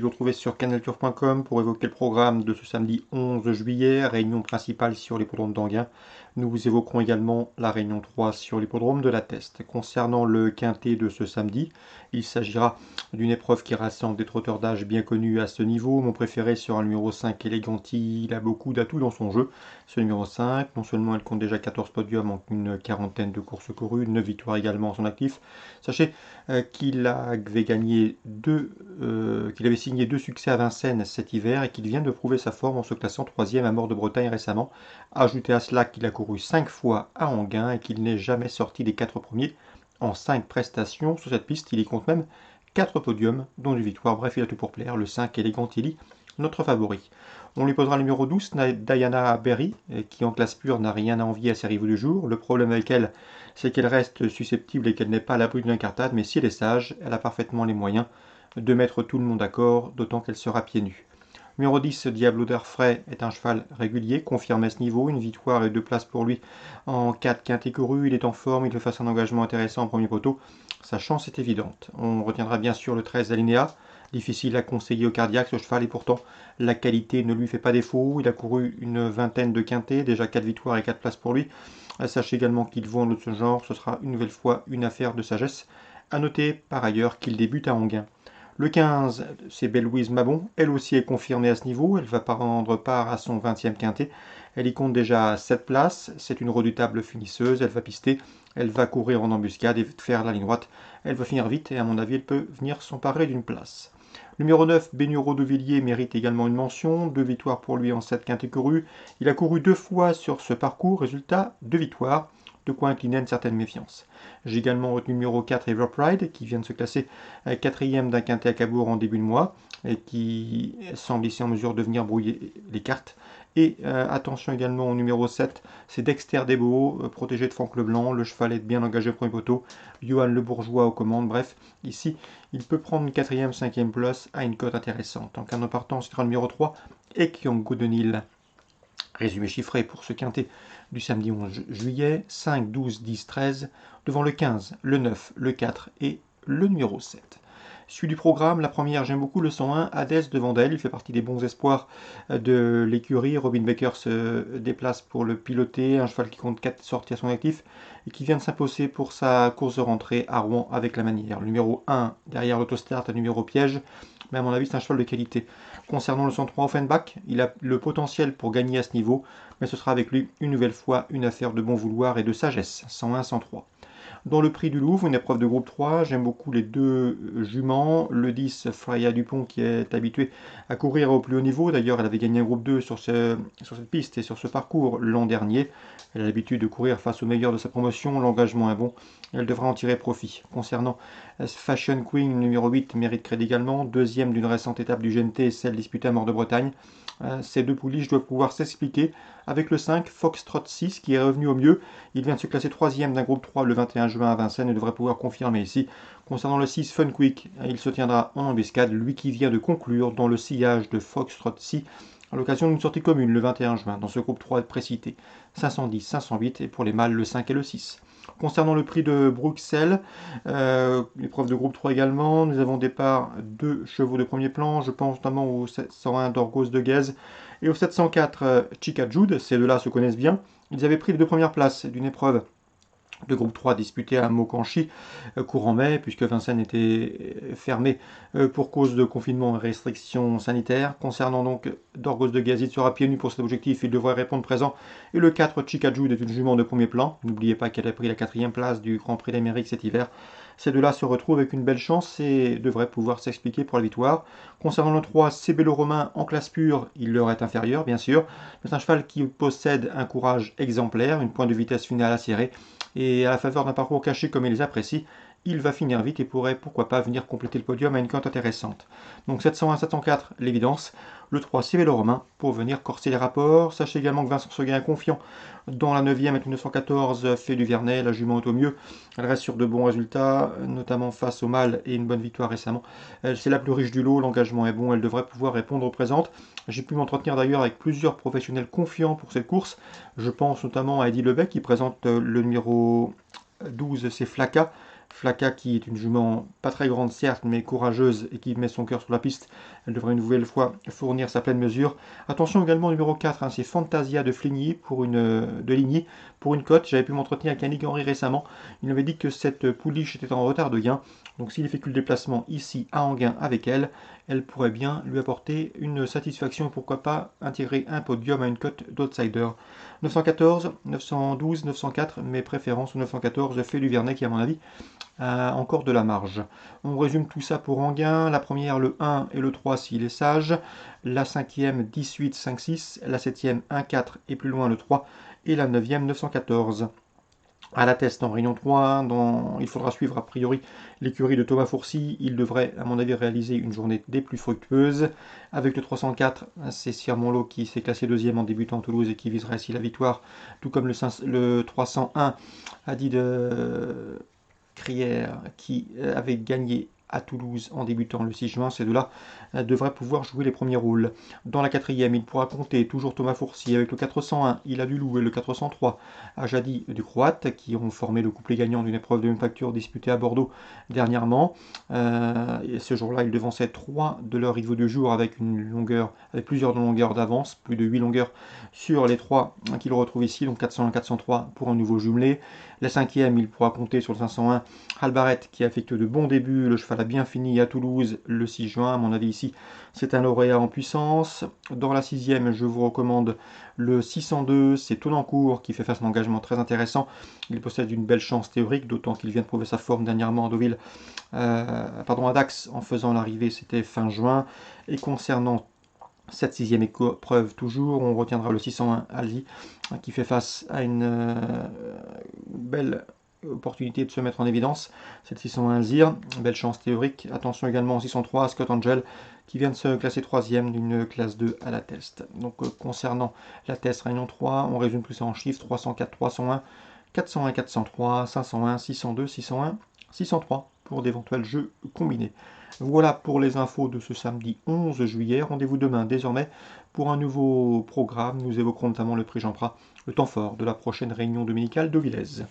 Vous retrouvez sur canalturf.com pour évoquer le programme de ce samedi 11 juillet, réunion principale sur l'hippodrome d'Anguin. Nous vous évoquerons également la réunion 3 sur l'hippodrome de la Teste. Concernant le quintet de ce samedi, il s'agira d'une épreuve qui rassemble des trotteurs d'âge bien connus à ce niveau. Mon préféré sera le numéro 5, Eleganti. Il a beaucoup d'atouts dans son jeu. Ce numéro 5, non seulement il compte déjà 14 podiums en une quarantaine de courses courues, 9 victoires également en son actif. Sachez qu'il avait signé 2 succès à Vincennes cet hiver et qu'il vient de prouver sa forme en se classant 3e à Mort de Bretagne récemment. Ajoutez à cela qu'il a couru 5 fois à Anguin et qu'il n'est jamais sorti des 4 premiers en 5 prestations. Sur cette piste, il y compte même 4 podiums, dont une victoire. Bref, il a tout pour plaire. Le 5, Elegantilli, notre favori. On lui posera le numéro 12, Diana Berry, qui en classe pure n'a rien à envier à ses rivaux du jour. Le problème avec elle, c'est qu'elle reste susceptible et qu'elle n'est pas à l'abri d'une incartade, mais si elle est sage, elle a parfaitement les moyens de mettre tout le monde d'accord, d'autant qu'elle sera pieds nus. Numéro 10, Diablo d'air frais, est un cheval régulier, confirmé à ce niveau, une victoire et 2 places pour lui en 4 quintés courus, il est en forme, il fait face à un engagement intéressant en premier poteau, sa chance est évidente. On retiendra bien sûr le 13 Alinéa, difficile à conseiller au cardiaque ce cheval et pourtant la qualité ne lui fait pas défaut, il a couru une vingtaine de quintés, déjà 4 victoires et 4 places pour lui. Sachez également qu'il vaut en de ce genre, ce sera une nouvelle fois une affaire de sagesse. A noter par ailleurs qu'il débute à Anguin. Le 15, c'est Belle-Louise Mabon. Elle aussi est confirmée à ce niveau. Elle va prendre part à son 20e quintet. Elle y compte déjà 7 places. C'est une redoutable finisseuse. Elle va pister. Elle va courir en embuscade et faire la ligne droite. Elle va finir vite et à mon avis, elle peut venir s'emparer d'une place. Numéro 9, Bénureau de Villiers mérite également une mention. 2 victoires pour lui en 7 quintés courus. Il a couru 2 fois sur ce parcours. Résultat, 2 victoires. De quoi incliner une certaine méfiance. J'ai également retenu le numéro 4, Everpride, qui vient de se classer 4e d'un quintet à Cabourg en début de mois, et qui semble ici en mesure de venir brouiller les cartes. Et attention également au numéro 7, c'est Dexter Desbeaux, protégé de Franck Leblanc. Le cheval est bien engagé au premier poteau. Johan Le Bourgeois aux commandes. Bref, ici, il peut prendre une 4e, 5e place à une cote intéressante. En cas de partant, ce sera le numéro 3, Ekyongo de Nil. Résumé chiffré pour ce quintet du samedi 11 juillet, 5, 12, 10, 13, devant le 15, le 9, le 4 et le numéro 7. Suite du programme, la première, j'aime beaucoup le 101, Hadès de Vandel, il fait partie des bons espoirs de l'écurie. Robin Baker se déplace pour le piloter, un cheval qui compte 4 sorties à son actif et qui vient de s'imposer pour sa course de rentrée à Rouen avec la manière. Le numéro 1 derrière l'autostart, un numéro piège, mais à mon avis c'est un cheval de qualité. Concernant le 103 Offenbach, il a le potentiel pour gagner à ce niveau, mais ce sera avec lui une nouvelle fois une affaire de bon vouloir et de sagesse, 101-103. Dans le prix du Louvre, une épreuve de groupe 3, j'aime beaucoup les 2 juments. Le 10, Freya Dupont, qui est habituée à courir au plus haut niveau. D'ailleurs, elle avait gagné un groupe 2 sur cette piste et sur ce parcours l'an dernier. Elle a l'habitude de courir face aux meilleurs de sa promotion. L'engagement est bon. Elle devra en tirer profit. Concernant Fashion Queen, numéro 8, mérite crédit également. Deuxième d'une récente étape du GNT, celle disputée à Mort de Bretagne. Ces 2 pouliches doivent pouvoir s'expliquer avec le 5, Foxtrot 6, qui est revenu au mieux. Il vient de se classer 3e d'un groupe 3 le 21 juin à Vincennes et devrait pouvoir confirmer ici. Concernant le 6, Fun Quick, il se tiendra en embuscade, lui qui vient de conclure dans le sillage de Foxtrot 6 à l'occasion d'une sortie commune le 21 juin dans ce groupe 3 précité. 510, 508 et pour les mâles le 5 et le 6. Concernant le prix de Bruxelles, l'épreuve de groupe 3 également, nous avons départ 2 chevaux de premier plan, je pense notamment au 701 d'Orgos de Guez et au 704 Chica Jude, ces deux-là se connaissent bien. Ils avaient pris les 2 premières places d'une épreuve de groupe 3 disputé à Mokanchi courant mai, puisque Vincennes était fermé pour cause de confinement et restrictions sanitaires. Concernant donc Dorgos de Gazit sera pieds nus pour cet objectif, il devrait répondre présent. Et le 4, Chica Jude, est une jument de premier plan. N'oubliez pas qu'elle a pris la 4e place du Grand Prix d'Amérique cet hiver. Ces deux-là se retrouvent avec une belle chance et devraient pouvoir s'expliquer pour la victoire. Concernant le 3, Cébello Romain en classe pure, il leur est inférieur bien sûr. C'est un cheval qui possède un courage exemplaire, une pointe de vitesse finale acérée et à la faveur d'un parcours caché comme il les apprécie, il va finir vite et pourrait pourquoi pas venir compléter le podium à une cote intéressante. Donc 701-704, l'évidence. Le 3, Cébello Romain, pour venir corser les rapports. Sachez également que Vincent Seguin est confiant dans la 9e avec 1914, fait du Vernet, la jument est au mieux. Elle reste sur de bons résultats, notamment face au mâle et une bonne victoire récemment. C'est la plus riche du lot, l'engagement est bon, elle devrait pouvoir répondre aux présentes. J'ai pu m'entretenir d'ailleurs avec plusieurs professionnels confiants pour cette course. Je pense notamment à Eddie Lebec qui présente le numéro 12, c'est Flaka. Flaka qui est une jument pas très grande certes mais courageuse et qui met son cœur sur la piste Elle devrait une nouvelle fois fournir sa pleine mesure. Attention également au numéro 4, hein, c'est Fantasia de Ligny pour une cote. J'avais pu m'entretenir avec Yannick Henry récemment. Il m'avait dit que cette pouliche était en retard de gain. Donc s'il effectue le déplacement ici à Enghien avec elle, elle pourrait bien lui apporter une satisfaction et pourquoi pas intégrer un podium à une cote d'outsider. 914, 912, 904, mes préférences au 914 fait du Vernet qui à mon avis a encore de la marge. On résume tout ça pour Enghien. La première, le 1 et le 3 s'il est sage. La cinquième, 18, 5, 6. La septième, 1, 4 et plus loin le 3. Et la neuvième, 914. À la test en Réunion 3, il faudra suivre a priori l'écurie de Thomas Fourcy. Il devrait, à mon avis, réaliser une journée des plus fructueuses. Avec le 304, c'est Sir Monlot qui s'est classé deuxième en débutant à Toulouse et qui visera ici la victoire, tout comme le 301 a dit de Crière qui avait gagné à Toulouse en débutant le 6 juin. Ces deux-là devraient pouvoir jouer les premiers rôles. Dans la quatrième, il pourra compter toujours Thomas Fourcy avec le 401, il a du loup et le 403 à Jadi du Croate qui ont formé le couplet gagnant d'une épreuve de même facture disputée à Bordeaux dernièrement. Et ce jour-là, ils devançaient 3 de leurs rivaux du jour avec plusieurs longueurs d'avance, plus de 8 longueurs sur les 3 qu'ils retrouvent ici, donc 401, 403 pour un nouveau jumelé. La cinquième, il pourra compter sur le 501 Albaret qui a effectué de bons débuts. Le cheval a bien fini à Toulouse le 6 juin. À mon avis, ici, c'est un lauréat en puissance. Dans la sixième, je vous recommande le 602. C'est Tonancourt qui fait face à un engagement très intéressant. Il possède une belle chance théorique, d'autant qu'il vient de prouver sa forme dernièrement à Dax en faisant l'arrivée, c'était fin juin. Et concernant cette sixième épreuve toujours, on retiendra le 601 Ali qui fait face à une belle opportunité de se mettre en évidence. Cette 601 Alzir, belle chance théorique. Attention également au 603 Scott Angel qui vient de se classer troisième d'une classe 2 à la test. Donc concernant la test Réunion 3, on résume tout ça en chiffres 304, 301, 401, 403, 501, 602, 601, 603 pour d'éventuels jeux combinés. Voilà pour les infos de ce samedi 11 juillet. Rendez-vous demain désormais pour un nouveau programme. Nous évoquerons notamment le prix Jean Prat, le temps fort de la prochaine réunion dominicale de Villèze.